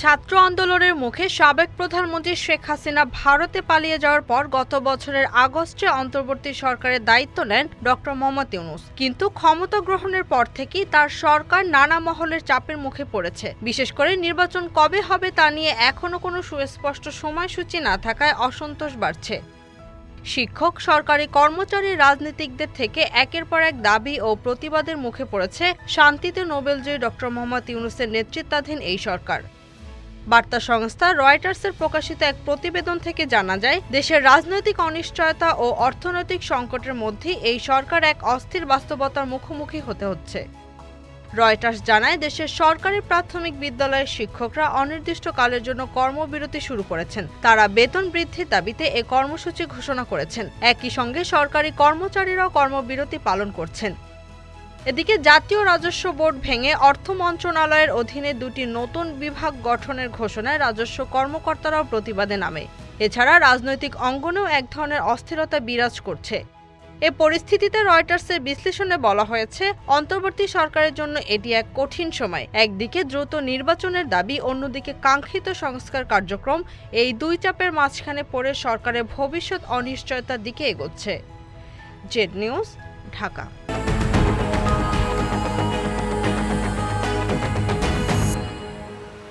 ছাত্র আন্দোলনের মুখে সাবেক প্রধানমন্ত্রী শেখ হাসিনা ভারতে পালিয়ে যাওয়ার পর গত বছরের আগস্টে অন্তর্বর্তী সরকারের দায়িত্ব নেন ডক্টর মোহাম্মদ ইউনূস। কিন্তু ক্ষমতা গ্রহণের পর থেকেই তার সরকার নানা মহলের চাপের মুখে পড়েছে। বিশেষ করে নির্বাচন কবে হবে তা নিয়ে এখনো কোনো সুস্পষ্ট সময়সূচি না থাকায় অসন্তোষ বাড়ছে। শিক্ষক, সরকারি কর্মচারী, রাজনীতিকদের থেকে একের পর এক দাবি ও প্রতিবাদের মুখে পড়েছে শান্তিতে নোবেলজয়ী ডক্টর মোহাম্মদ ইউনূসের নেতৃত্বাধীন এই সরকার। বার্তা সংস্থা রয়টার্সের প্রকাশিত এক প্রতিবেদন থেকে জানা যায়, দেশের রাজনৈতিক অনিশ্চয়তা ও অর্থনৈতিক সংকটের মধ্যে এই সরকার এক অস্থির বাস্তবতার মুখোমুখি হতে হচ্ছে। রয়টার্স জানায়, দেশের সরকারি প্রাথমিক বিদ্যালয়ের শিক্ষকরা অনির্দিষ্টকালের জন্য কর্মবিরতি শুরু করেছেন। তারা বেতন বৃদ্ধির দাবিতে এ কর্মসূচি ঘোষণা করেছেন। একই সঙ্গে সরকারি কর্মচারীরাও কর্মবিরতি পালন করছেন। এদিকে জাতীয় রাজস্ব বোর্ড ভেঙে অর্থ মন্ত্রণালয়ের অধীনে দুটি নতুন বিভাগ গঠনের ঘোষণায় রাজস্ব কর্মকর্তারাও প্রতিবাদে নামে। এছাড়া রাজনৈতিক অঙ্গনেও এক ধরনের অস্থিরতা বিরাজ করছে। এ পরিস্থিতিতে রয়টার্সের বিশ্লেষণে বলা হয়েছে, অন্তর্বর্তী সরকারের জন্য এটি এক কঠিন সময়। একদিকে দ্রুত নির্বাচনের দাবি, অন্যদিকে কাঙ্ক্ষিত সংস্কার কার্যক্রম। এই দুই চাপের মাঝখানে পড়ে সরকারের ভবিষ্যৎ অনিশ্চয়তার দিকে এগোচ্ছে। Z news, Dhaka.